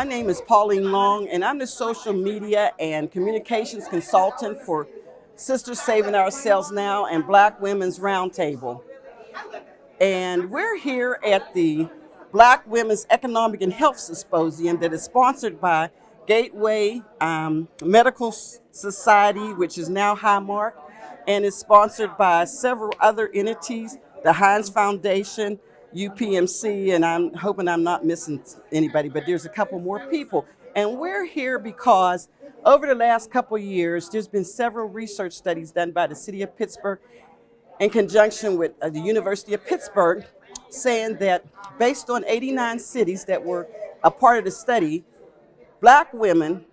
My name is Pauline Long, and I'm the social media and communications consultant for Sisters Saving Ourselves Now and Black Women's Roundtable. And we're here at the Black Women's Economic and Health Symposium that is sponsored by Gateway Medical Society, which is now Highmark, and is sponsored by several other entities, the Heinz Foundation, UPMC, and I'm hoping I'm not missing anybody, but there's a couple more people. And we're here because over the last couple of years, there's been several research studies done by the city of Pittsburgh in conjunction with the University of Pittsburgh, saying that based on 89 cities that were a part of the study, Black women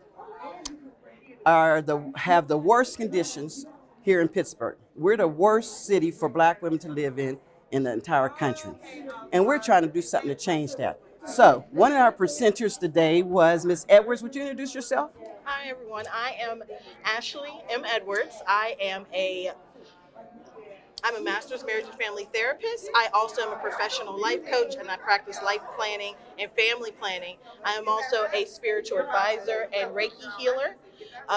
have the worst conditions here in Pittsburgh. We're the worst city for Black women to live in the entire country. And we're trying to do something to change that. So one of our presenters today was Ms. Edwards. Would you introduce yourself? Hi, everyone. I am Ashley M. Edwards. I'm a master's marriage and family therapist. I also am a professional life coach, and I practice life planning and family planning. I am also a spiritual advisor and Reiki healer.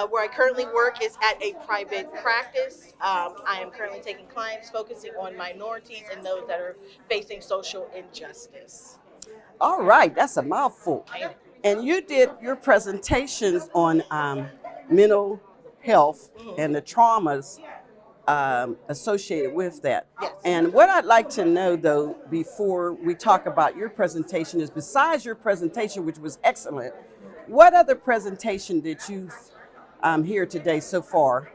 Where I currently work is at a private practice. I am currently taking clients focusing on minorities and those that are facing social injustice. All right, that's a mouthful. And you did your presentations on mental health and the traumas associated with that. Yes. And what I'd like to know, though, before we talk about your presentation is, besides your presentation, which was excellent, what other presentation did you hear today so far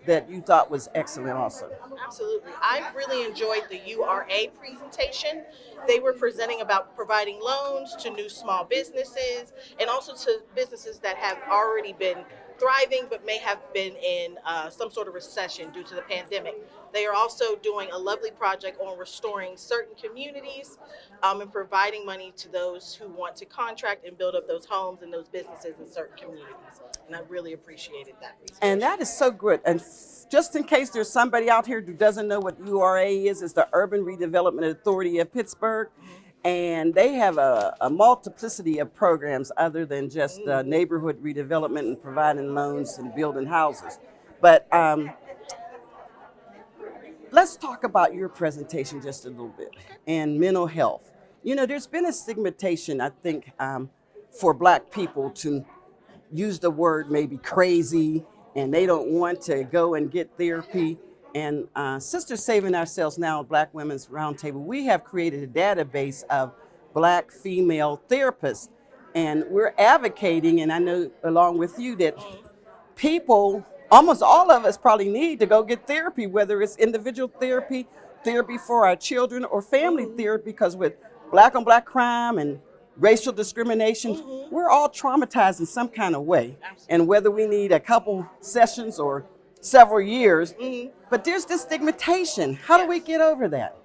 that you thought was excellent also? Absolutely. I really enjoyed the URA presentation. They were presenting about providing loans to new small businesses and also to businesses that have already been thriving but may have been in some sort of recession due to the pandemic. They are also doing a lovely project on restoring certain communities and providing money to those who want to contract and build up those homes and those businesses in certain communities. And I really appreciated that presentation. And that is so good. And just in case there's somebody out here who doesn't know what URA is, it's the Urban Redevelopment Authority of Pittsburgh. And they have a multiplicity of programs other than just neighborhood redevelopment and providing loans and building houses. But let's talk about your presentation just a little bit and mental health. You know, there's been a stigmatization, I think, for Black people to use the word maybe crazy, and they don't want to go and get therapy. And Sisters Saving Ourselves Now, Black Women's Roundtable, we have created a database of Black female therapists. And we're advocating, and I know along with you, that people, almost all of us probably need to go get therapy, whether it's individual therapy, therapy for our children, or family therapy, because with Black on Black crime and racial discrimination, we're all traumatized in some kind of way. Absolutely. And whether we need a couple sessions or several years, but there's this stigmatization. How do we get over that?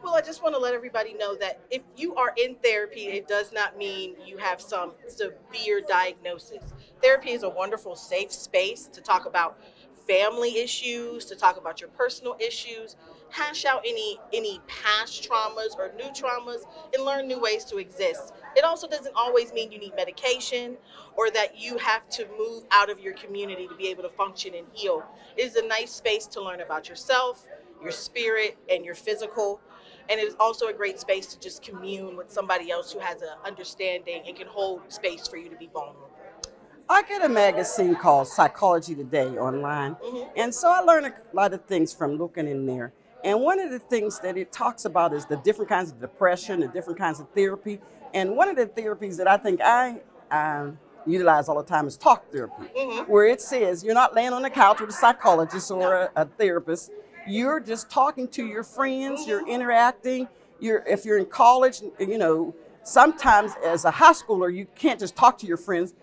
Well, I just want to let everybody know that if you are in therapy, it does not mean you have some severe diagnosis. Therapy is a wonderful, safe space to talk about family issues, to talk about your personal issues, hash out any past traumas or new traumas, and learn new ways to exist. It also doesn't always mean you need medication or that you have to move out of your community to be able to function and heal. It is a nice space to learn about yourself, your spirit, and your physical. And it is also a great space to just commune with somebody else who has an understanding and can hold space for you to be vulnerable. I get a magazine called Psychology Today online, and so I learn a lot of things from looking in there. And one of the things that it talks about is the different kinds of depression, the different kinds of therapy. And one of the therapies that I think I utilize all the time is talk therapy, where it says you're not laying on the couch with a psychologist or a therapist. You're just talking to your friends, you're interacting. If you're in college, you know, sometimes as a high schooler, you can't just talk to your friends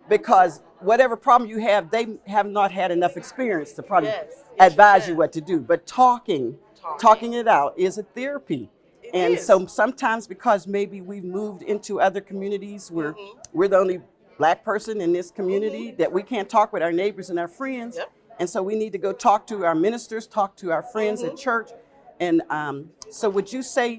because whatever problem you have, they have not had enough experience to probably advise you what to do. But talking it out is a therapy. And so sometimes, because maybe we've moved into other communities where we're the only Black person in this community, that we can't talk with our neighbors and our friends. And so we need to go talk to our ministers, talk to our friends at church, And so would you say,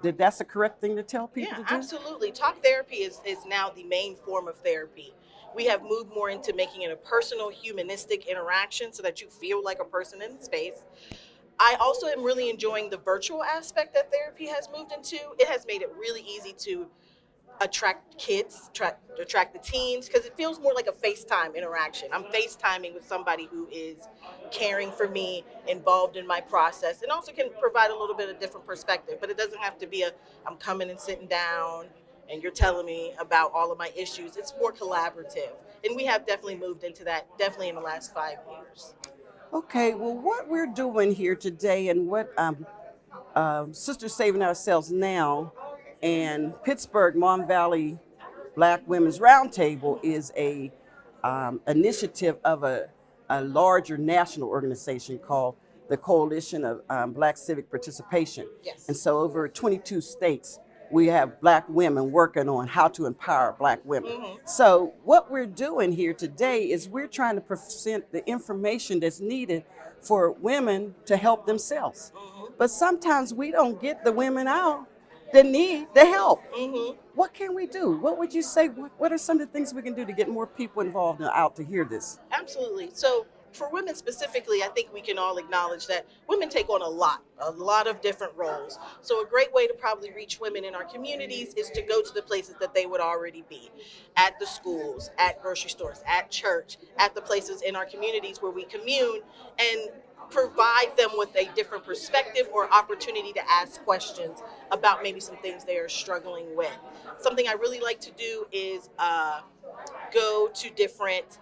that that's the correct thing to tell people Yeah, to do? absolutely. Talk therapy is now the main form of therapy. We have moved more into making it a personal, humanistic interaction so that you feel like a person in the space. I also am really enjoying the virtual aspect that therapy has moved into. It has made it really easy to attract kids, attract the teens, because it feels more like a FaceTime interaction. I'm FaceTiming with somebody who is caring for me, involved in my process, and also can provide a little bit of different perspective. But it doesn't have to be I'm coming and sitting down and you're telling me about all of my issues. It's more collaborative. And we have definitely moved into that, definitely in the last 5 years. Okay, well, what we're doing here today and what Sisters Saving Ourselves Now and Pittsburgh Mon Valley Black Women's Roundtable is a initiative of a larger national organization called the Coalition of Black Civic Participation. Yes. And so over 22 states, we have black women working on how to empower black women. So what we're doing here today is we're trying to present the information that's needed for women to help themselves. But sometimes we don't get the women out that need the help. What can we do? What would you say? What are some of the things we can do to get more people involved and out to hear this? Absolutely. So for women specifically, I think we can all acknowledge that women take on a lot of different roles. So a great way to probably reach women in our communities is to go to the places that they would already be, at the schools, at grocery stores, at church, at the places in our communities where we commune, and provide them with a different perspective or opportunity to ask questions about maybe some things they are struggling with. Something I really like to do is go to different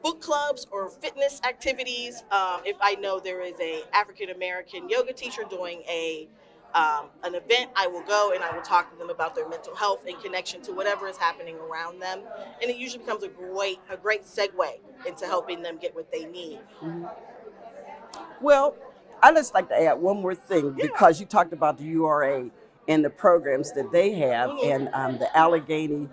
book clubs or fitness activities. If I know there is a African American yoga teacher doing an event, I will go and I will talk to them about their mental health in connection to whatever is happening around them, and it usually becomes a great segue into helping them get what they need. Well, I just like to add one more thing Yeah. because you talked about the URA and the programs that they have, and the Allegheny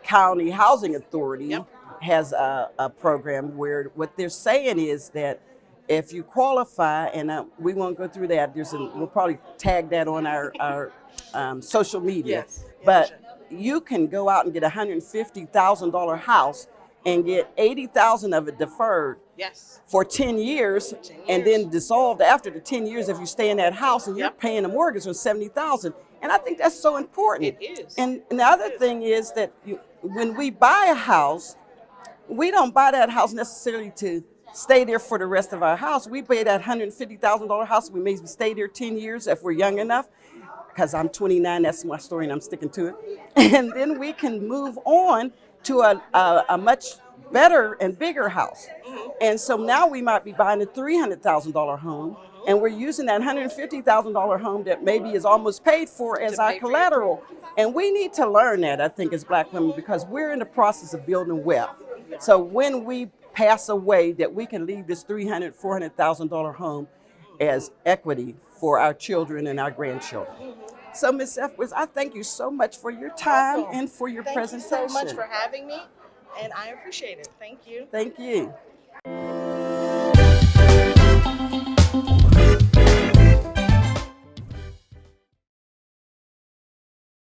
County Housing Authority Yep. has a program where what they're saying is that if you qualify, and we won't go through that, we'll probably tag that on our social media, Yes. Yeah, but sure. you can go out and get a $150,000 house and get 80,000 of it deferred Yes. for 10 years, 10 and years. then dissolved after the 10 years if you stay in that house and you're Yep. paying a mortgage of 70,000. And I think that's so important. It is. And the other It is. thing is that when we buy a house, we don't buy that house necessarily to stay there for the rest of our house. We buy that $150,000 house. We maybe stay there 10 years if we're young enough, because I'm 29, that's my story and I'm sticking to it. And then we can move on to a much better and bigger house. And so now we might be buying a $300,000 home, and we're using that $150,000 home that maybe is almost paid for as To our pay for collateral. And we need to learn that, I think, as black women, because we're in the process of building wealth. So when we pass away, that we can leave this $300,000, $400,000 home as equity for our children and our grandchildren. So, Ms. Epworth, I thank you so much for your time Welcome. and for your Thank presentation. you so much for having me, and I appreciate it. Thank you. Thank you.